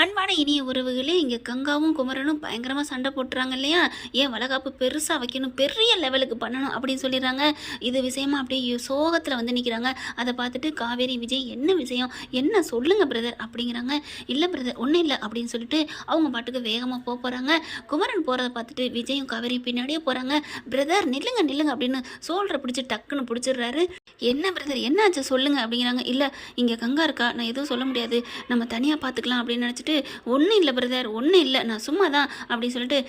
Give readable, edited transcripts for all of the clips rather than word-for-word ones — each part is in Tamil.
அன்பான இனிய உறவுகளே, இங்கே கங்காவும் குமரனும் பயங்கரமாக சண்டை போட்டுறாங்க இல்லையா? ஏன் வளகாப்பு பெருசாக வைக்கணும், பெரிய லெவலுக்கு பண்ணணும் அப்படின்னு சொல்லிடுறாங்க. இது விஷயமா அப்படியே சோகத்தில் வந்து நிற்கிறாங்க. அதை பார்த்துட்டு காவேரி விஜய் என்ன விஷயம், என்ன சொல்லுங்க பிரதர் அப்படிங்கிறாங்க. இல்லை பிரதர் ஒன்றும் இல்லை அப்படின்னு சொல்லிட்டு அவங்க பாட்டுக்கு வேகமாக போகிறாங்க. குமரன் போகிறத பார்த்துட்டு விஜயும் காவேரி பின்னாடியே போகிறாங்க. பிரதர் நில்லுங்க நில்லுங்க அப்படின்னு சோல்ற பிடிச்சி டக்குன்னு பிடிச்சிடுறாரு. என்ன பிரதர் என்னாச்சு சொல்லுங்க அப்படிங்கிறாங்க. இல்லை இங்கே கங்கா இருக்கா, நான் எதுவும் சொல்ல முடியாது, நம்ம தனியாக பார்த்துக்கலாம் அப்படின்னு நினச்சிட்டு ஒன்றும் இல்லை பிரதர் ஒன்றும் இல்லை, நான் சும்மா தான் அப்படின்னு சொல்லிட்டு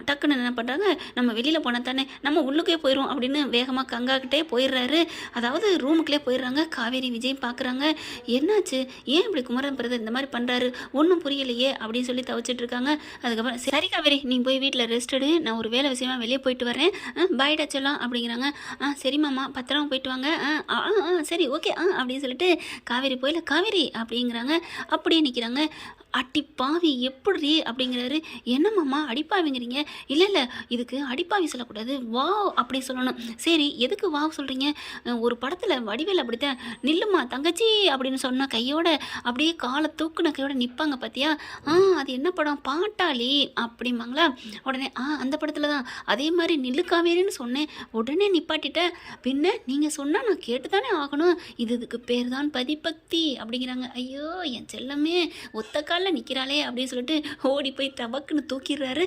டக்குன்னு என்ன பண்ணுறாங்க, நம்ம வெளியில் போனால் தானே நம்ம உள்ளுக்கே போயிடும் அப்படின்னு வேகமாக கங்காக்கிட்டே போயிடுறாரு. அதாவது ரூமுக்குள்ளே போயிடுறாங்க. காவேரி விஜய் பார்க்குறாங்க. என்னாச்சு, ஏன் இப்படி குமரன் பிரதர் இந்த மாதிரி பண்ணுறாரு, ஒன்றும் புரியலையே அப்படின்னு சொல்லி தவிச்சிட்டு இருக்காங்க. அதுக்கப்புறம் சரி காவேரி நீ போய் வீட்டில் ரெஸ்ட் எடு, நான் ஒரு வேலை விஷயமா வெளியே போயிட்டு வரேன், பாய்டா சொல்லலாம் அப்படிங்கிறாங்க. சரி மாமா பத்திரமா போயிட்டு வாங்க, சரி ஓகே அப்படின்னு சொல்லிட்டு காவேரி போயில காவேரி அப்படிங்கிறாங்க. அப்படியே நிற்கிறாங்க. அடி பாவி எப்படி அப்படிங்கிறாரு. என்னம்மாம்மா அடிப்பாவிங்கிறீங்க? இல்லை இல்லை இதுக்கு அடிப்பாவி சொல்லக்கூடாது, வாவ் அப்படி சொல்லணும். சரி எதுக்கு வாவ் சொல்கிறீங்க? ஒரு படத்தில் வடிவேல் அப்படித்தான் நில்லுமா தங்கச்சி அப்படின்னு சொன்ன கையோட அப்படியே காலை தூக்குன கையோட நிற்பாங்க பார்த்தியா? அது என்ன படம், பாட்டாளி அப்படிம்பாங்களா? உடனே அந்த படத்தில் தான் அதே மாதிரி நில்லு காவேரின்னு சொன்னேன், உடனே நிப்பாட்டிட்டேன். பின்ன நீங்கள் சொன்னால் நான் கேட்டு தானே ஆகணும், இதுக்கு பேர் தான் பதிபக்தி அப்படிங்கிறாங்க. ஐயோ என் செல்லமே ஒத்த காலில் நிற்கிறாளே அப்படின்னு சொல்லிட்டு ஓடி போய் டபக்குன்னு தூக்கிடுறாரு.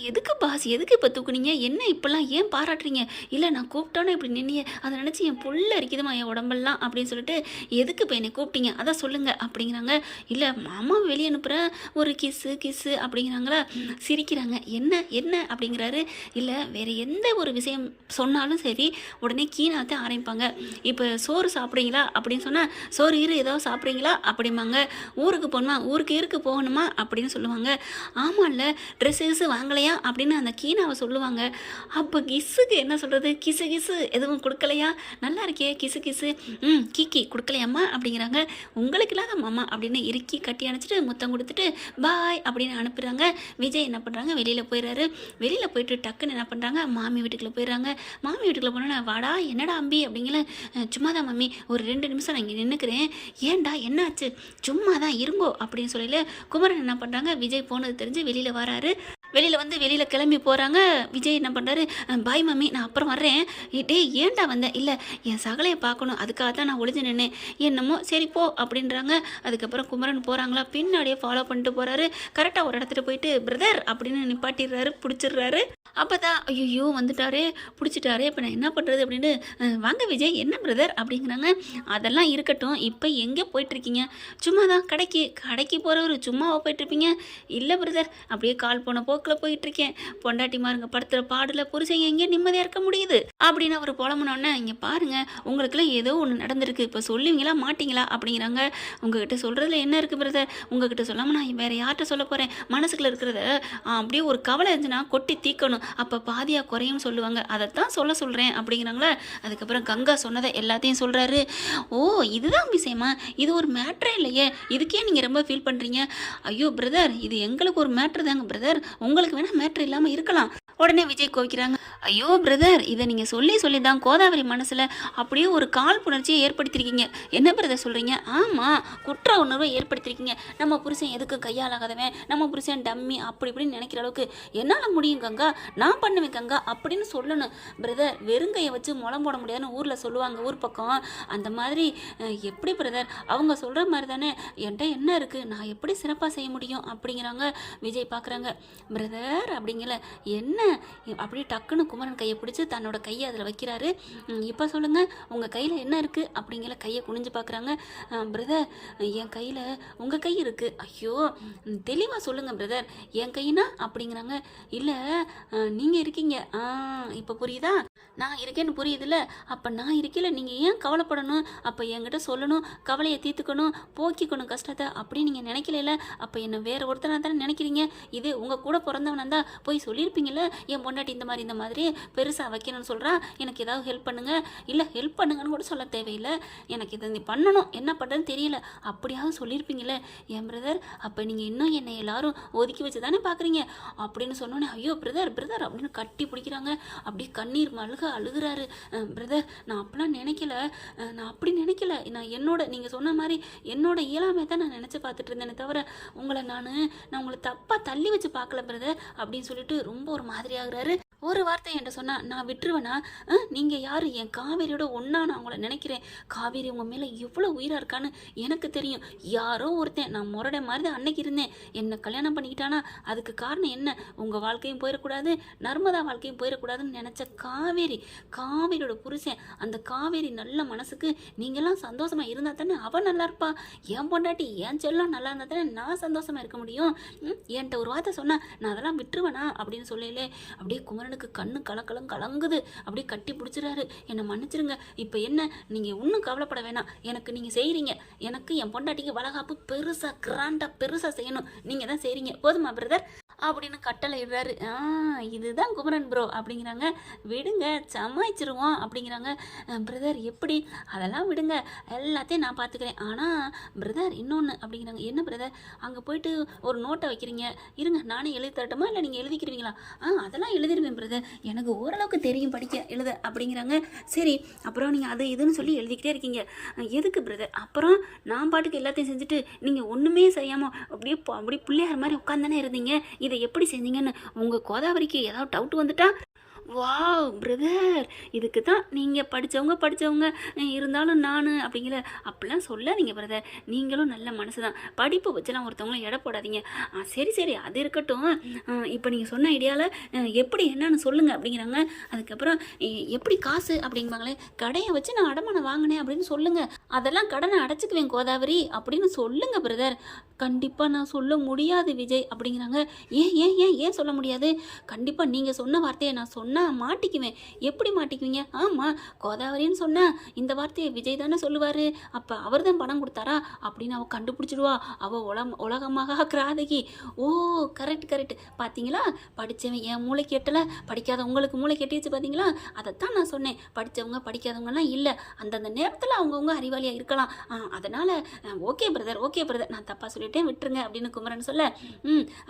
எதுக்கு பாஸ் எதுக்கு இப்போ தூக்குனீங்க, என்ன இப்பெல்லாம் ஏன் பாராட்டுறீங்க? இல்லை நான் கூப்பிட்டோன்னே இப்படி நின்னியே, அதை நினச்சி என் புள்ள அரிக்குதுமா என் உடம்பெல்லாம் அப்படின்னு சொல்லிட்டு எதுக்கு இப்போ என்னை கூப்பிட்டீங்க அதை சொல்லுங்கள் அப்படிங்கிறாங்க. இல்லை மாமா வெளியே அனுப்புகிறேன், ஒரு கிஸ்ஸு அப்படிங்கிறாங்களா? சிரிக்கிறாங்க. என்ன என்ன அப்படிங்கிறாரு. இல்லை வேறு எந்த ஒரு விஷயம் சொன்னாலும் சரி உடனே கீழாத்த ஆரம்பிப்பாங்க. இப்போ சோறு சாப்பிட்றீங்களா அப்படின்னு சொன்னால் சோறு ஏதோ சாப்பிட்றீங்களா அப்படிம்பாங்க. ஊருக்கு போகணுமா, ஊருக்கு போகணுமா அப்படின்னு சொல்லுவாங்க. ஆமாம்ல ட்ரெஸ்ஸு வாங்கலையா அப்படின்னு அந்த கீனாவை சொல்லுவாங்க. அப்போ கிஸ்ஸுக்கு என்ன சொல்கிறது, கிசு எதுவும் கொடுக்கலையா, நல்லா இருக்கே கிசு கீக்கி கொடுக்கலையாம்மா அப்படிங்கிறாங்க. உங்களுக்கு இல்லாத மாமா அப்படின்னு இறுக்கி கட்டி அணைச்சிட்டு முத்தம் கொடுத்துட்டு பாய் அப்படின்னு அனுப்புகிறாங்க. விஜய் என்ன பண்ணுறாங்க, வெளியில் போயிடுறாரு. வெளியில் போயிட்டு டக்குன்னு என்ன பண்ணுறாங்க, மாமி வீட்டுக்குள்ளே போயிடுறாங்க. மாமி வீட்டுக்குள்ளே போனோன்னா வாடா என்னடா அம்பி அப்படிங்கிற. சும்மா தான் மம்மி ஒரு 2 நிமிஷம் நான் இங்கே நின்றுக்கிறேன். ஏன்டா என்னாச்சு, சும்மா தான் இருங்கோ அப்படின்னு சொல்லல. குமரன் என்ன பண்ணுறாங்க, விஜய் போனது தெரிஞ்சு வெளியில் வராரு. வெளியில் கிளம்பி போகிறாங்க. விஜய் என்ன பண்ணுறாரு, பாய் மம்மி நான் அப்புறம் வர்றேன். ஏன்டா வந்தேன், இல்லை என் சகலையை பார்க்கணும் அதுக்காக தான் நான் ஒளிஞ்சு நின்னேன். என்னமோ சரி போ அப்படின்றாங்க. அதுக்கப்புறம் குமரன் போகிறாங்களா, பின்னாடியே ஃபாலோ பண்ணிட்டு போகிறாரு. கரெக்டாக ஒரு இடத்துல போயிட்டு பிரதர் அப்படின்னு நிப்பாட்டிடுறாரு, பிடிச்சிடுறாரு. அப்போ தான் ஐயோ வந்துட்டாரே பிடிச்சிட்டாரே, இப்போ நான் என்ன பண்ணுறது அப்படின்னு. வாங்க விஜய் என்ன பிரதர் அப்படிங்கிறாங்க. அதெல்லாம் இருக்கட்டும், இப்போ எங்கே போயிட்டுருக்கீங்க? சும்மா தான் கடைக்கு போகிறவர் சும்மாவா போயிட்டுருப்பீங்க? இல்லை பிரதர் அப்படியே கால் போன போக்கில் போயிட்டுருக்கேன். பொண்டாட்டி மாருங்க படுத்துகிற பாடில் புருஷன் எங்கே நிம்மதியாக இருக்க முடியுது அப்படின்னு அவர் புலம்புனோன்னே, இங்கே பாருங்கள் உங்களுக்குலாம் ஏதோ ஒன்று நடந்திருக்கு, இப்போ சொல்லுவீங்களா மாட்டிங்களா அப்படிங்கிறாங்க. உங்ககிட்ட சொல்கிறதுல என்ன இருக்குது பிரதர், உங்ககிட்ட சொல்லாமல் நான் வேறு யார்கிட்ட சொல்ல போகிறேன்? மனசுக்குள்ள இருக்கிறத அப்படியே ஒரு கவலை இருந்துச்சுன்னா கொட்டி தீக்கணும், அப்போ பாதியாக குறையும் சொல்லுவாங்க, அதைத்தான் சொல்கிறேன் அப்படிங்கிறாங்களா. அதுக்கப்புறம் கங்கா சொன்னதை எல்லாத்தையும் சொல்கிறாரு. ஓ இதுதான் விஷயமா, இது ஒரு மேட்ரே இல்லையே, இதுக்கே நீங்கள் ரொம்ப ஃபீல் பண்ணுறீங்க? ஐயோ பிரதர் இது எங்களுக்கு ஒரு மேட்ரு தாங்க பிரதர், உங்களுக்கு வேணால் மேட்ரு இல்லாமல் இருக்கலாம். உடனே விஜய் கோவிக்கிறாங்க. ஐயோ பிரதர் இதை நீங்கள் சொல்லி தான் கோதாவரி மனசில் அப்படியே ஒரு காழ்ப்புணர்ச்சியை ஏற்படுத்தியிருக்கீங்க. என்ன பிரதர் சொல்கிறீங்க? ஆமாம் குற்ற உணர்வை ஏற்படுத்தியிருக்கீங்க. நம்ம புருஷன் எதுக்கு கையாளாகாதவன், நம்ம புருஷன் டம்மி அப்படி இப்படின்னு நினைக்கிற அளவுக்கு என்னால் முடியும் கங்கா, நான் பண்ணுவேன் கங்கா அப்படின்னு சொல்லணும் பிரதர். வெறுங்கையை வச்சு முளம் போட முடியாதுன்னு ஊரில் சொல்லுவாங்க, ஊர் பக்கம். அந்த மாதிரி எப்படி பிரதர் அவங்க சொல்கிற மாதிரி தானே என்கிட்ட என்ன இருக்குது, நான் எப்படி சிறப்பாக செய்ய முடியும் அப்படிங்கிறாங்க. விஜய் பார்க்குறாங்க. பிரதர் அப்படிங்கல என்ன அப்படியே டக்குன்னு குமரன் கையை பிடிச்சி தன்னோட கையை அதில் வைக்கிறாரு. இப்போ சொல்லுங்கள் உங்கள் கையில் என்ன இருக்குது அப்படிங்கிற கையை குனிஞ்சு பார்க்குறாங்க. பிரதர் என் கையில் உங்கள் கை இருக்குது. ஐயோ தெளிவாக சொல்லுங்கள் பிரதர், என் கைனா அப்படிங்கிறாங்க. இல்லை நீங்கள் இருக்கீங்க, இப்போ புரியுதா, நான் இருக்கேன்னு புரியுதுல்ல, அப்போ நான் இருக்கல நீங்கள் ஏன் கவலைப்படணும், அப்போ என்கிட்ட சொல்லணும், கவலையை தீர்த்துக்கணும், போக்கிக்கணும் கஷ்டத்தை அப்படி நீங்கள் நினைக்கல. அப்போ என்னை வேறு ஒருத்தனாக தானே நினைக்கிறீங்க, இது உங்கள் கூட பிறந்தவனா தான் போய் சொல்லியிருப்பீங்கள்ல, என் பொண்டாட்டி இந்த மாதிரி பெருசாக வைக்கணும்னு சொல்கிறா, எனக்கு ஏதாவது ஹெல்ப் பண்ணுங்க. இல்லை ஹெல்ப் பண்ணுங்கன்னு கூட சொல்ல தேவையில்லை, எனக்கு இதை நீ பண்ணணும், என்ன பண்ணுறதுன்னு தெரியல அப்படியாவது சொல்லியிருப்பீங்களே என் பிரதர். அப்போ நீங்கள் இன்னும் என்னை எல்லாரும் ஒதுக்கி வச்சு தானே பார்க்குறீங்க அப்படின்னு சொன்னோன்னே, ஐயோ பிரதர் பிரதர் அப்படின்னு கட்டி பிடிக்கிறாங்க. அப்படியே கண்ணீர் அழுகிறாரு. பிரதர் நான் அப்படிலாம் நினைக்கல, நான் அப்படி நினைக்கல, நான் நீங்கள் சொன்ன மாதிரி என்னோட இயலாமை தான் நான் நினச்சி பார்த்துட்டு இருந்தேனே தவிர நான் உங்களை தப்பாக தள்ளி வச்சு பார்க்கல பிரதர் அப்படின்னு சொல்லிட்டு ரொம்ப ஒரு மாதிரி ஆகுறாரு. ஒரு வார்த்தை என்கிட்ட சொன்னால் நான் விட்டுருவேனா? நீங்கள் யார்? என் காவேரியோட ஒன்றா நான் உங்களை நினைக்கிறேன். காவேரி உங்கள் மேலே எவ்வளோ உயிராக இருக்கான்னு எனக்கு தெரியும். யாரோ ஒருத்தன், நான் முரடை மாதிரி தான் அன்னைக்கு இருந்தேன், என்னை கல்யாணம் பண்ணிக்கிட்டானா அதுக்கு காரணம் என்ன? உங்கள் வாழ்க்கையும் போயிடக்கூடாது, நர்மதா வாழ்க்கையும் போயிடக்கூடாதுன்னு நினச்ச காவேரியோட புருஷன். அந்த காவேரி நல்ல மனசுக்கு நீங்களாம் சந்தோஷமாக இருந்தால் தானே அவன் நல்லா இருப்பா. என் பொண்டாட்டி என் செல்லம் நல்லா இருந்தால் தானே நான் சந்தோஷமாக இருக்க முடியும். என்கிட்ட ஒரு வார்த்தை சொன்னால் நான் அதெல்லாம் விட்டுருவேனா அப்படின்னு சொல்லலே அப்படியே குமரன் கண்ணு கலங்குது. அப்படியே கட்டி பிடிச்சிறாரு. என்னை மன்னிச்சிருங்க. இப்போ என்ன, நீங்கள் ஒன்றும் கவலைப்பட வேணாம். எனக்கு நீங்கள் செய்கிறீங்க, எனக்கு என் பொண்டாட்டிக்கு வளகாப்பு பெருசாக கிராண்டாக பெருசாக செய்யணும், நீங்கள் தான் செய்கிறீங்க, போதுமா பிரதர் அப்படின்னு கட்டளை இடுறாரு. இதுதான் குமரன் ப்ரோ அப்படிங்கிறாங்க. விடுங்க சமாளிச்சிருவோம் அப்படிங்கிறாங்க. பிரதர் எப்படி, அதெல்லாம் விடுங்க, எல்லாத்தையும் நான் பார்த்துக்கிறேன். ஆனால் பிரதர் இன்னொன்று அப்படிங்கிறாங்க. என்ன பிரதர்? அங்கே போயிட்டு ஒரு நோட்டை வைக்கிறீங்க, இருங்க நானே எழுதி தரட்டுமா இல்லை நீங்கள் எழுதிக்கிறீங்களா? அதெல்லாம் எழுதிடுவேன் பிரதர், எனக்கு ஓரளவுக்கு தெரியும் படிக்க எழுத அப்படிங்கிறாங்க. சரி அப்புறம் நீங்கள் அது இதுன்னு சொல்லி எழுதிக்கிட்டே இருக்கீங்க, எதுக்கு பிரதர்? அப்புறம் நான் பாட்டுக்கு எல்லாத்தையும் செஞ்சுட்டு நீங்கள் ஒன்றுமே செய்யாமல் அப்படியே பிள்ளையார் மாதிரி உட்காந்தானே இருந்தீங்க, இதை எப்படி செஞ்சீங்கன்னு உங்கள் கோதாவரிக்கு ஏதாவது டவுட் வந்துட்டா? வாவ் பிரதர், இதுக்கு தான் நீங்கள் படித்தவங்க இருந்தாலும் நான் அப்படிங்கிற அப்படிலாம் சொல்லாதீங்க பிரதர். நீங்களும் நல்ல மனசு தான், படிப்பு வச்சுலாம் ஒருத்தவங்களும் எடை போடாதீங்க. சரி அது இருக்கட்டும். இப்போ நீங்கள் சொன்ன ஐடியாவில் எப்படி என்னன்னு சொல்லுங்கள் அப்படிங்கிறாங்க. அதுக்கப்புறம் எப்படி காசு அப்படிங்கிறாங்களே, கடையை வச்சு நான் அடமானம் வாங்கினேன் அப்படின்னு சொல்லுங்கள், அதெல்லாம் கடனை அடைச்சிக்குவேன் கோதாவரி அப்படின்னு சொல்லுங்கள் பிரதர். கண்டிப்பாக நான் சொல்ல முடியாது விஜய் அப்படிங்கிறாங்க. ஏன் சொல்ல முடியாது? கண்டிப்பாக நீங்கள் சொன்ன வார்த்தையை நான் சொன்னால் மாட்டிக்குவேன். எப்படி மாட்டிக்குவீங்க? ஆமாம், கோதாவரின்னு சொன்னால் இந்த வார்த்தையை விஜய் தானே சொல்லுவார், அப்போ அவர் தான் பணம் கொடுத்தாரா அப்படின்னு அவள் கண்டுபிடிச்சிடுவா. அவள் உலகமாக கிராதகி. ஓ கரெக்ட் பார்த்தீங்களா, படித்தவன் என் மூளை கேட்டலை, படிக்காத உங்களுக்கு மூளை கேட்டுச்சு பார்த்தீங்களா? அதைத்தான் நான் சொன்னேன், படித்தவங்க படிக்காதவங்கலாம் இல்லை, அந்தந்த நேரத்தில் அவங்கவுங்க அறிவாளியாக இருக்கலாம். அதனால் ஓகே பிரதர் நான் தப்பாக சொல்லிட்டேன் விட்டுருங்க அப்படின்னு குமரன் சொல்ல,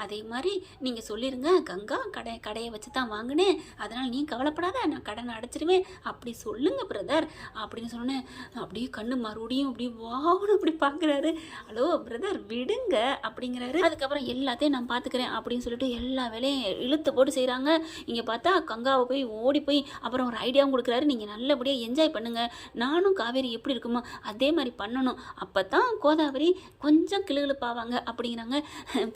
அதே மாதிரி நீங்கள் சொல்லிடுங்க, கங்கா கடையை வச்சு தான் வாங்கினேன், அதனால் நீ கவலைப்படாத, நான் கடனை அடைச்சிருவேன் அப்படி சொல்லுங்க பிரதர் அப்படின்னு சொன்னேன். அப்படியே கண்ணு மறுபடியும் அப்படி வான்னு அப்படி பார்க்குறாரு. ஹலோ பிரதர் விடுங்க அப்படிங்கிறாரு. அதுக்கப்புறம் எல்லாத்தையும் நான் பார்த்துக்கிறேன் அப்படின்னு சொல்லிட்டு எல்லா வேலையும் இழுத்து போட்டு செய்கிறாங்க. இங்கே பார்த்தா கங்காவை போய் ஓடி போய் அப்புறம் ஒரு ஐடியாவும் கொடுக்குறாரு, நீங்கள் நல்லபடியாக என்ஜாய் பண்ணுங்கள், நானும் காவேரி எப்படி இருக்குமோ அதே மாதிரி பண்ணணும், அப்போ தான் கோதாவரி கொஞ்சம் கிளுகிழுப்பாவாங்க அப்படிங்கிறாங்க.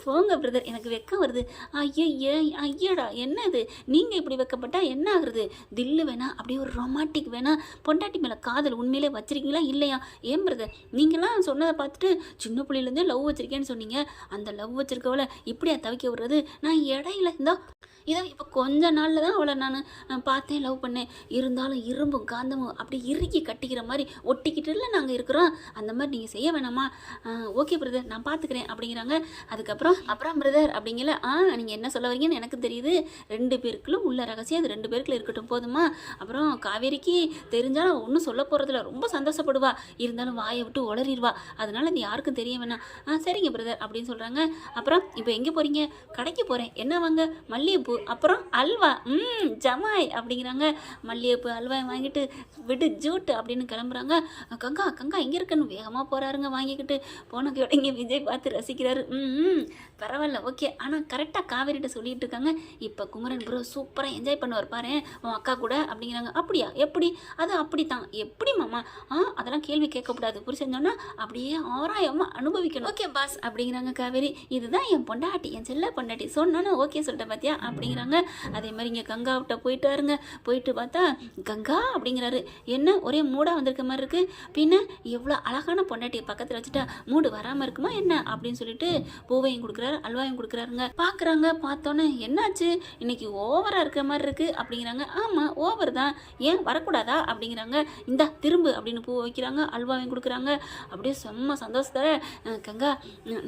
போங்க பிரதர், எனக்கு வெக்கம் வருது. ஐயடா என்னது, நீங்கள் இப்படி வெக்கப்பட்ட என்ன ஆகுறது? தில்லு வேணா, அப்படியே ஒரு ரொமான்டிக் வேணா, பொண்டாட்டி மேலே காதல் உண்மையிலே வச்சிருக்கீங்களா இல்லையா? ஏன் பிரதர், நீங்களாம் சொன்னதை பார்த்துட்டு சின்ன பிள்ளையிலேருந்தே லவ் வச்சிருக்கேன்னு சொன்னீங்க, அந்த லவ் வச்சிருக்கவளை இப்படியா தவிக்க விடுறது? நான் இடையில இதோ இப்போ கொஞ்ச நாளில் தான் அவளை நான் பார்த்தேன், லவ் பண்ணேன், இருந்தாலும் இரும்பும் காந்தமும் அப்படி இறுக்கி கட்டிக்கிற மாதிரி ஒட்டிக்கிட்டுல நாங்கள் இருக்கிறோம், அந்த மாதிரி நீங்கள் செய்ய வேணாமா? ஓகே பிரதர் நான் பார்த்துக்கிறேன் அப்படிங்கிறாங்க. அப்புறம் பிரதர் அப்படிங்கல, நீங்கள் என்ன சொல்ல வரீங்கன்னு எனக்கு தெரியுது, 2 பேருக்குள்ளும் உள்ள ரகசியம் அது 2 பேருக்குள்ள இருக்கட்டும் போதுமா? அப்புறம் காவேரிக்கு தெரிஞ்சாலும் ஒன்றும் சொல்ல போகிறதில்ல, ரொம்ப சந்தோஷப்படுவா, இருந்தாலும் வாயை விட்டு உளறிடுவா, அதனால இது யாருக்கும் தெரிய வேணாம். சரிங்க பிரதர் அப்படின்னு சொல்கிறாங்க. அப்புறம் இப்போ எங்கே போகிறீங்க? கடைக்கு போகிறேன். என்ன வாங்க? மல்லிகைப்பூ, அப்புறம் அல்வா. ஜமாய் அப்படிங்கிறாங்க. மல்லிகைப்பூ அல்வா வாங்கிட்டு விடு ஜூட்டு அப்படின்னு கிளம்புறாங்க. கங்கா எங்கே இருக்குன்னு வேகமாக போகிறாருங்க. வாங்கிக்கிட்டு போனக்கு இங்கே விஜய் பார்த்து ரசிக்கிறாரு. பரவாயில்ல ஓகே. ஆனால் கரெக்டாக காவேரிட்ட சொல்லிட்டு இருக்காங்க, இப்போ குமரன் ப்ரோ சூப்பராக என்ஜாய் பண்ணுவார் பாரு உன் அக்கா கூட அப்படிங்கிறாங்க. அப்படியா? எப்படி? அது அப்படித்தான். எப்படி மாமா? அதெல்லாம் கேள்வி கேட்கக்கூடாது, புரிஞ்சோன்னா அப்படியே ஆராயமாக அனுபவிக்கணும். ஓகே பாஸ் அப்படிங்கிறாங்க காவேரி. இதுதான் என் பொண்டாட்டி, என் செல்ல பொண்டாட்டி, சொன்னோன்னு ஓகே சொல்லிட்டேன் பார்த்தியா அப்படிங்கிறாங்க. அதே மாதிரி இங்கே கங்காவிட்ட போயிட்டாருங்க. போயிட்டு பார்த்தா கங்கா அப்படிங்கிறாரு, என்ன ஒரே மூடாக வந்திருக்க மாதிரி இருக்குது, பின்ன எவ்வளோ அழகான பொண்டாட்டியை பக்கத்தில் வச்சுட்டா மூடு வராமல் இருக்குமா என்ன அப்படின்னு சொல்லிட்டு பூவையும் கொடுக்குறாரு, அல்வாயும் கொடுக்குறாருங்க. பார்க்குறாங்க. பார்த்தோன்னே என்னாச்சு இன்னைக்கு ஓவராக இருக்கிற மாதிரி இருக்குது அப்படிங்கிறாங்க. ஆமாம் ஓவர் தான், ஏன் வரக்கூடாதா அப்படிங்கிறாங்க. இந்தா திரும்பு அப்படின்னு பூ வைக்கிறாங்க, அல்வாவையும் கொடுக்குறாங்க. அப்படியே செம்ம சந்தோஷத்தில் கங்கா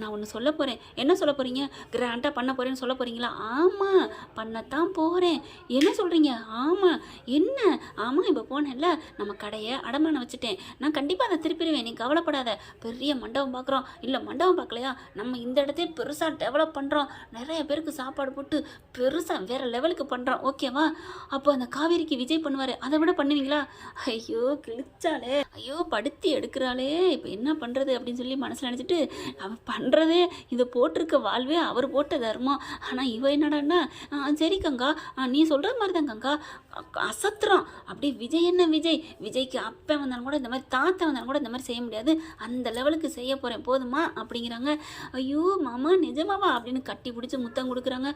நான் ஒன்று சொல்ல போகிறேன். என்ன சொல்ல போகிறீங்க? கிராண்டாக பண்ண போகிறேன்னு சொல்ல போகிறீங்களா? ஆமாம் பண்ணத்தான் போகிறேன். என்ன சொல்கிறீங்க? ஆமாம். என்ன? ஆமாம், இப்போ போனேன்ல நம்ம கடையை அடமானம் வச்சுட்டேன். நான் கண்டிப்பாக அதை திருப்பிடுவேன், நீ கவலைப்படாத. பெரிய மண்டபம் பார்க்குறோம். இல்லை மண்டபம் பார்க்கலையா, நம்ம இந்த இடத்தையே பெருசாக டெவலப் பண்ணுறோம். நிறைய பேருக்கு சாப்பாடு போட்டு பெருசாக வேறு லெவலுக்கு பண்ணுறோம். ஓகேவா? அப்போ அந்த காவேரிக்கு விஜய் பண்ணுவார், அதை விட பண்ணுவீங்களா? ஐயோ கிழிச்சாலே, ஐயோ படுத்தி எடுக்கிறாளே, இப்போ என்ன பண்ணுறது அப்படின்னு சொல்லி மனசில் நினச்சிட்டு அவன் பண்ணுறதே இதை போட்டிருக்க வாழ்வே அவர் போட்ட தர்மம். ஆனால் இவ என்னடான்னா சரி கங்கா, நீ சொல்கிற மாதிரி தான் கங்கா, அசத்துறோம். அப்படி விஜய் என்ன விஜய்க்கு அப்போ வந்தாலும் கூட இந்த மாதிரி, தாத்தா வந்தாலும் கூட இந்த மாதிரி செய்ய முடியாது, அந்த லெவலுக்கு செய்ய போகிறேன் போதுமா அப்படிங்கிறாங்க. ஐயோ மாமா நிஜமாவா அப்படின்னு கட்டி பிடிச்சி முத்தம் கொடுக்குறாங்க.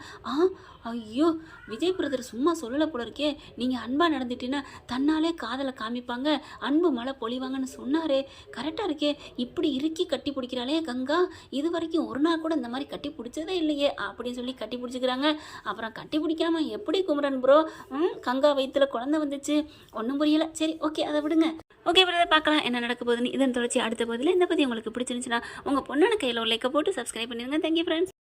ஐயோ விஜய் பிரதர் சும்மா சொல்லலை போல இருக்கே, நீங்கள் அன்பாக நடந்துட்டீங்கன்னா தன்னாலே காதலை காமிப்பாங்க, அன்பு மழை பொழிவாங்கன்னு சொன்னாரே, கரெக்டாக இருக்கே. இப்படி இறுக்கி கட்டி பிடிக்கிறாளே கங்கா, இது வரைக்கும் ஒரு நாள் கூட இந்த மாதிரி கட்டி பிடிச்சதே இல்லையே அப்படின்னு சொல்லி கட்டி பிடிச்சிக்கிறாங்க. அப்புறம் கட்டி பிடிக்காம எப்படி குமரன் ப்ரோ கங்கா வயிற்றுல குழந்தை வந்துச்சு, ஒன்றும் புரியலை. சரி ஓகே, அதை விடுங்க. ஓகே பிரதர், பார்க்கலாம் என்ன நடக்க போகுதுன்னு. இதன் தொடர்ச்சி அடுத்த போதில் இந்த பற்றி உங்களுக்கு பிடிச்சிருந்துச்சுன்னா உங்கள் பொண்ணான கையில் ஒரு லைக்கை போட்டு சப்ஸ்கிரைப் பண்ணிடுங்க. Thank you friends.